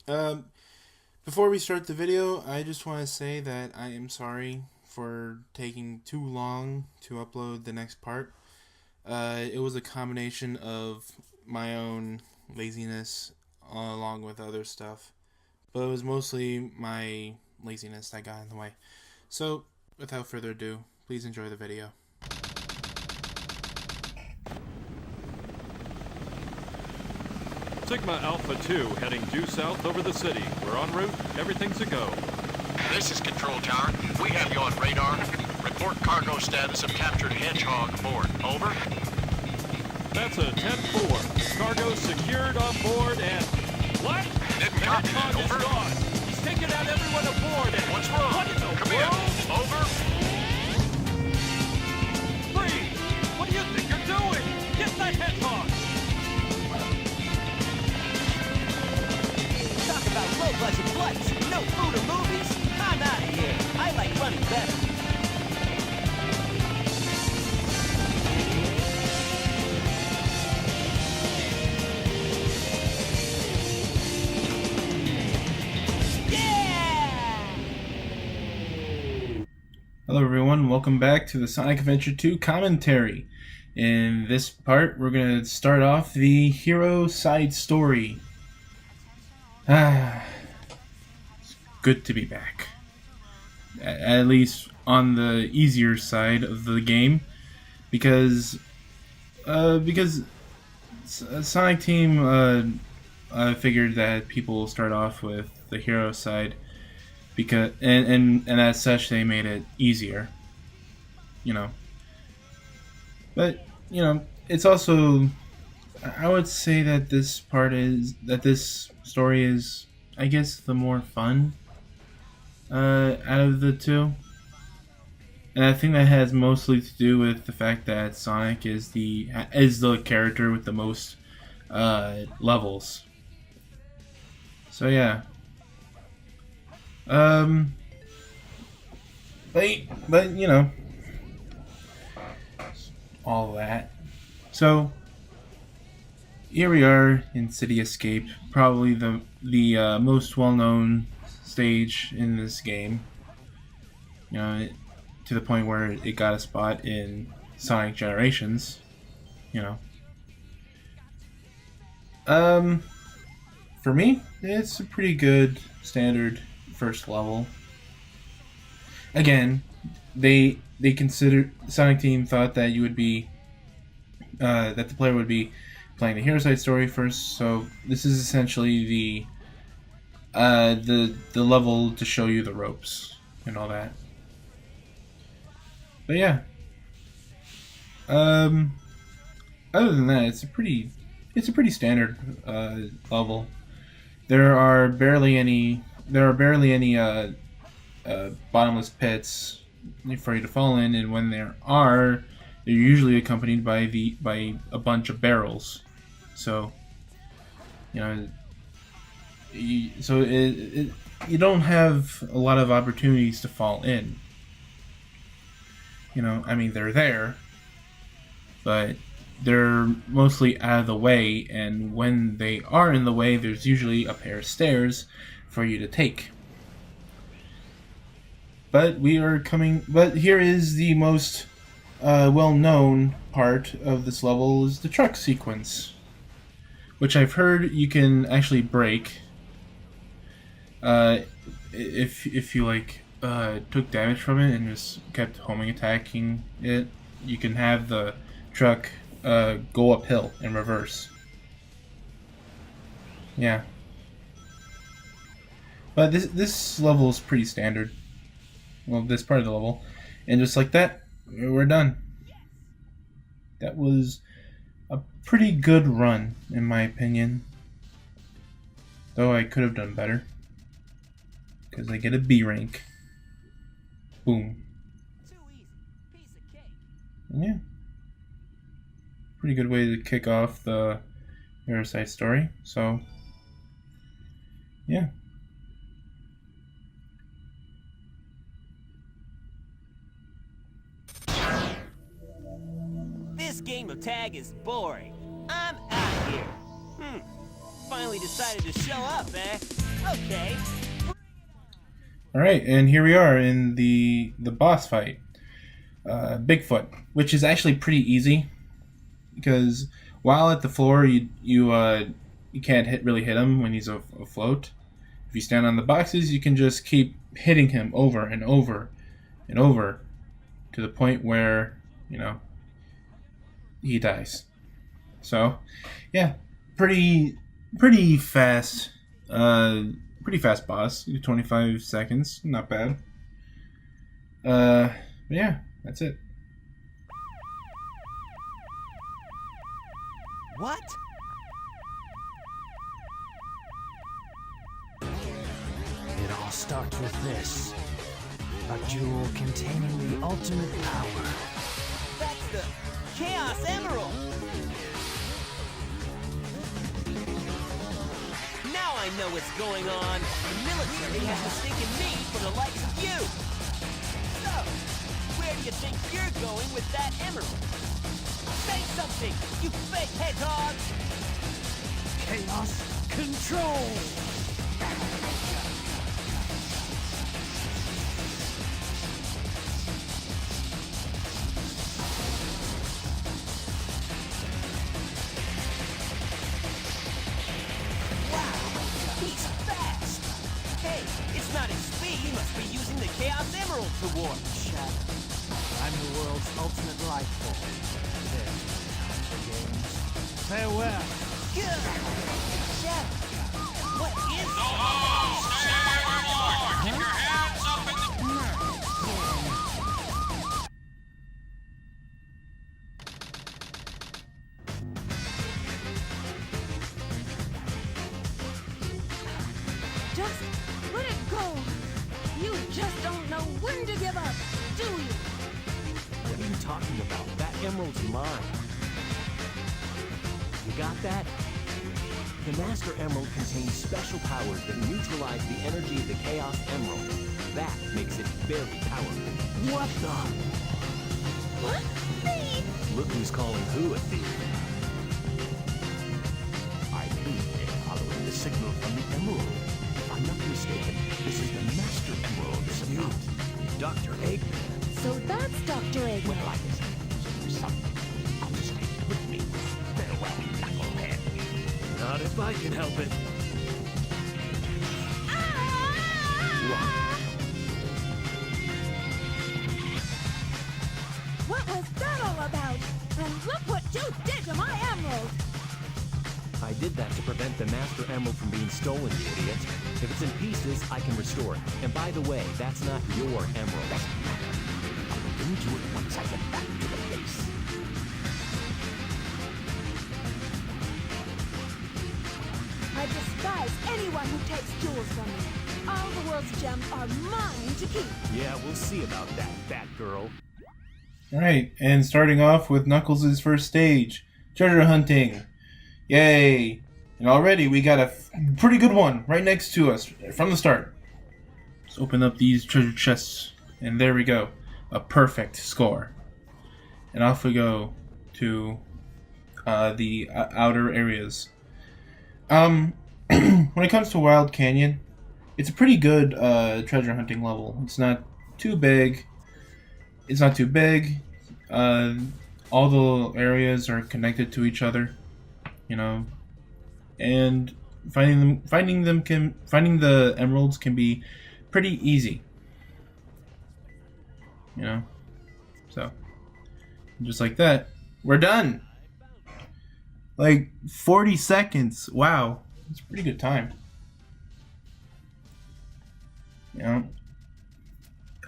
Um, Before we start the video, I just want to say that I am sorry for taking too long to upload the next part. It was a combination of my own laziness along with other stuff, but it was mostly my laziness that got in the way. So, without further ado, please enjoy the video. Sigma Alpha 2 heading due south over the city. We're en route. Everything's a go. This is Control Tower. We have you on radar. Report cargo status of captured Hedgehog aboard. Over. That's a 10-4. Cargo secured on board and... What? Didn't The copy Hedgehog that. is Over. gone. He's taken out everyone aboard and... What's wrong? What in the Come world? in. Over. Freeze! What do you think you're doing? Get that Hedgehog! Talk about low-budget flights, no food or movies. I'm out of here. I like running better. Yeah! Hello everyone, welcome back to the Sonic Adventure 2 commentary. In this part, we're going to start off the hero side story. It's good to be back. At least on the easier side of the game, because Sonic Team figured that people will start off with the hero side, because and as such they made it easier, But it's also, I would say that this story is, I guess, the more fun out of the two. And I think that has mostly to do with the fact that Sonic is the character with the most levels. So yeah. But all that. So here we are in City Escape, probably the most well-known stage in this game. To the point where it got a spot in Sonic Generations. For me, it's a pretty good standard first level. Again, they considered, Sonic Team thought that you would be that the player would be playing the hero side story first, so this is essentially the level to show you the ropes and all that. But yeah, other than that, it's a pretty standard level. There are barely any bottomless pits for you to fall in, and when there are, they're usually accompanied by a bunch of barrels. So you don't have a lot of opportunities to fall in. I mean, they're there, but they're mostly out of the way, and when they are in the way, there's usually a pair of stairs for you to take. But here is the most well-known part of this level, is the truck sequence, which I've heard you can actually break if you took damage from it and just kept homing attacking it. You can have the truck go uphill in reverse. Yeah. But this level is pretty standard. Well, this part of the level. And just like that, we're done. That was a pretty good run, in my opinion. Though I could have done better. Because I get a B rank. Boom. Too easy. Piece of cake. Yeah. Pretty good way to kick off the hero side story. So, yeah. This game of tag is boring. I'm out here. Finally decided to show up, eh? Okay. All right, and here we are in the boss fight, Bigfoot, which is actually pretty easy because while at the floor, you can't really hit him when he's afloat. If you stand on the boxes, you can just keep hitting him over and over and over to the point where he dies. So, yeah, pretty fast. Pretty fast boss. 25 seconds, not bad. But yeah, that's it. What? It all starts with this. A jewel containing the ultimate power. That's the Chaos Emerald! Now I know what's going on. The military has mistaken me for the likes of you. So, where do you think you're going with that emerald? Say something, you fake hedgehog! Chaos Control! Not his speed, he must be using the Chaos Emerald to warp. Shadow, I'm the world's ultimate life form. There's no time for games. Farewell. Shadow, what is No, stay where you are. Keep your hands up in the... Just let it go. You just don't know when to give up, do you? What are you talking about? That emerald's mine. You got that? The Master Emerald contains special powers that neutralize the energy of the Chaos Emerald. That makes it very powerful. What the? What? Thief? Look who's calling who a thief. I believe they're following the signal from the Emerald. If I'm not mistaken, this is the Master Emerald. You, Dr. Eggman. So that's Dr. Eggman. Well, I guess there's something. I'll just take it with me. Farewell, knucklehead. Not if I can help it. What was that all about? And look what you did to my emerald! I did that to prevent the Master Emerald from being stolen, you idiot. If it's in pieces, I can restore it. And by the way, that's not your emerald. I'll look into it once I get back to the base. I despise anyone who takes jewels from me. All the world's gems are mine to keep. Yeah, we'll see about that, fat girl. Alright, and starting off with Knuckles' first stage, treasure hunting. Yay! And already we got a pretty good one right next to us from the start. Let's open up these treasure chests, and there we go. A perfect score. And off we go to the outer areas. When it comes to Wild Canyon, it's a pretty good treasure hunting level. It's not too big. It's not too big. All the areas are connected to each other, and finding the emeralds can be pretty easy. So just like that, we're done. Like 40 seconds. Wow, that's a pretty good time.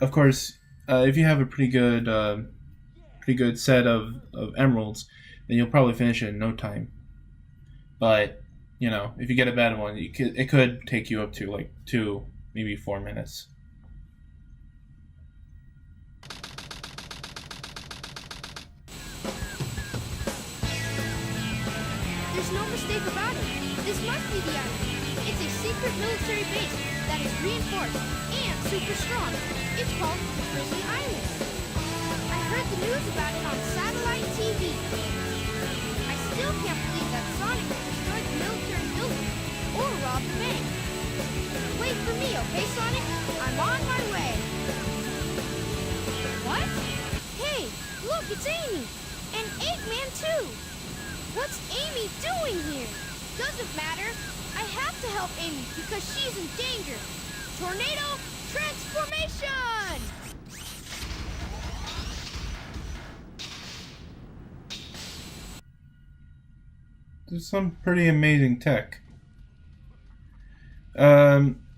Of course, if you have a pretty good set of emeralds, then you'll probably finish it in no time. But if you get a bad one, it could take you up to like 2, maybe 4 minutes. There's no mistake about it. This must be the island. It's a secret military base that is reinforced and super strong. It's called Prison Island. I heard the news about it on satellite TV. I still can't believe that Sonic destroyed the military building or robbed the bank. okay, Sonic? I'm on my way. What? Hey, look, it's Amy. And Eggman, too. What's Amy doing here? Doesn't matter. I have to help Amy because she's in danger. Tornado transformation! There's some pretty amazing tech.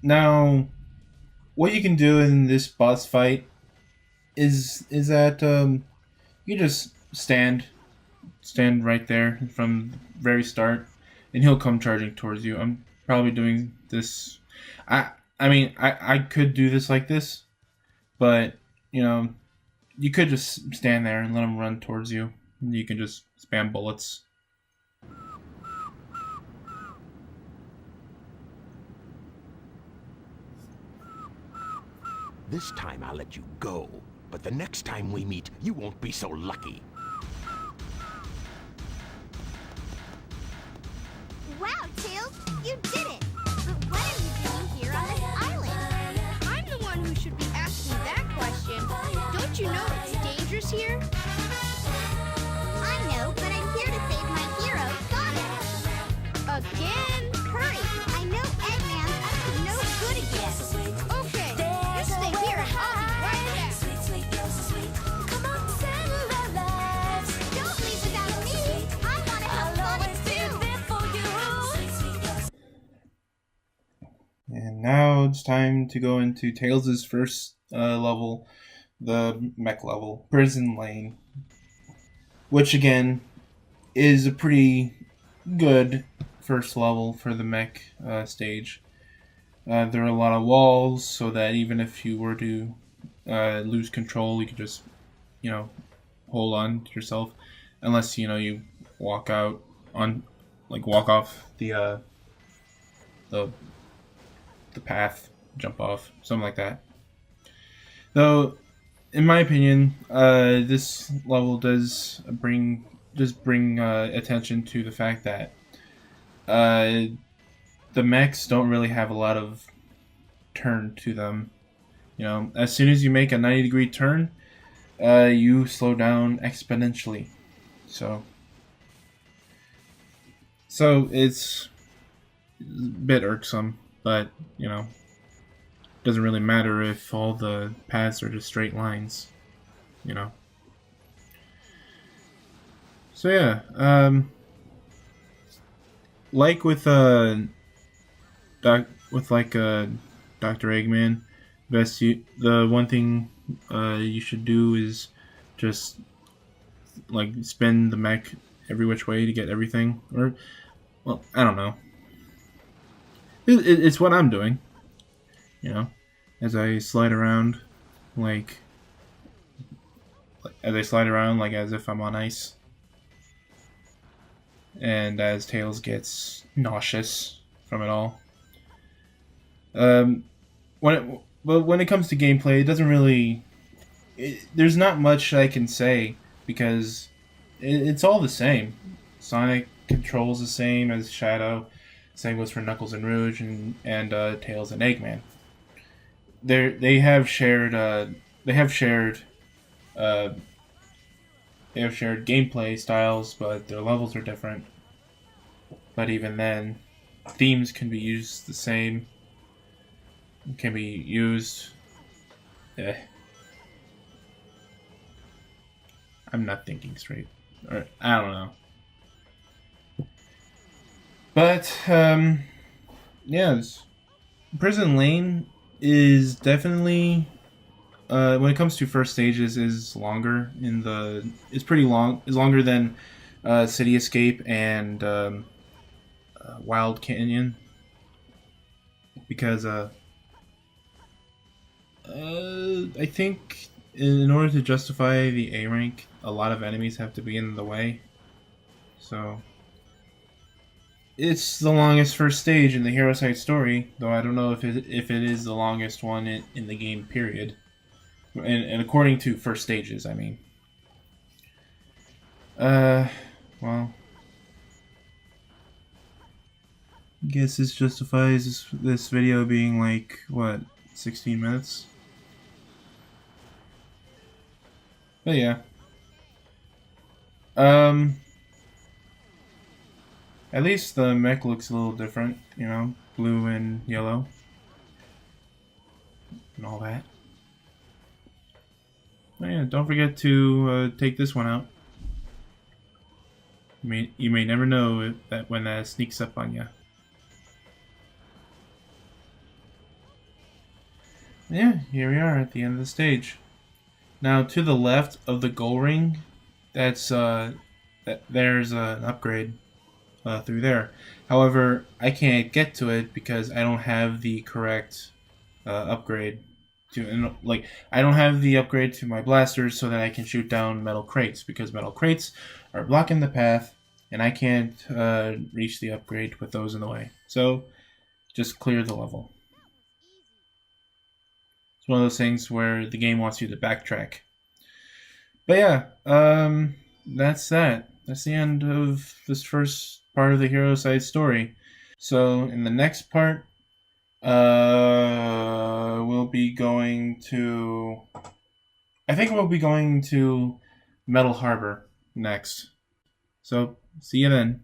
Now, what you can do in this boss fight is that you just stand right there from the very start, and he'll come charging towards you. I'm probably doing this. I mean, I could do this like this, but you know, you could just stand there and let him run towards you. You can just spam bullets. This time I'll let you go, but the next time we meet, you won't be so lucky. Wow, Tails, you did it! But what are you doing here on this island? I'm the one who should be asking that question. Don't you know it's dangerous here? I know, but I'm here to save my hero, Sonic! Again? Hurry! I know Eggman's up to no good again! Okay, you stay here and I'll be right back. Don't leave without me! I want to help Sonic too! And now it's time to go into Tails' first level, the mech level, Prison Lane. Which again is a pretty good first level for the mech stage. There are a lot of walls, so that even if you were to lose control, you could just, you know, hold on to yourself, unless you walk out on, like walk off the path, jump off, something like that. Though, in my opinion, this level does bring attention to the fact that the mechs don't really have a lot of turn to them. You know, as soon as you make a 90-degree turn, you slow down exponentially. So it's a bit irksome, but doesn't really matter if all the paths are just straight lines, So yeah, like with Dr. Eggman, the one thing you should do is just like spin the mech every which way to get everything, or well, I don't know. It's what I'm doing, as I slide around, like as if I'm on ice. And as Tails gets nauseous from it all. When it comes to gameplay, it doesn't really... there's not much I can say, because it's all the same. Sonic controls the same as Shadow. Same goes for Knuckles and Rouge and Tails and Eggman. They have shared gameplay styles, but their levels are different. But even then, themes can be used the same. Can be used. I'm not thinking straight. Or I don't know. But yeah, Prison Lane is definitely. When it comes to first stages, is longer it's pretty long. It's longer than City Escape and Wild Canyon, because I think in order to justify the A rank, a lot of enemies have to be in the way. So it's the longest first stage in the Hero Side story, though I don't know if it is the longest one in the game period. And according to first stages, I mean. Well. I guess this justifies this video being like, what, 16 minutes? But yeah. At least the mech looks a little different, you know, blue and yellow. And all that. Oh yeah, don't forget to take this one out. You may never know that when that sneaks up on you. Yeah, here we are at the end of the stage. Now to the left of the goal ring, there's an upgrade through there. However, I can't get to it because I don't have the correct upgrade I don't have the upgrade to my blasters so that I can shoot down metal crates, because metal crates are blocking the path and I can't reach the upgrade with those in the way. So just clear the level. It's one of those things where the game wants you to backtrack. But yeah, that's that. That's the end of this first part of the hero side story. So in the next part, we'll be going to... I think we'll be going to Metal Harbor next. So, see you then.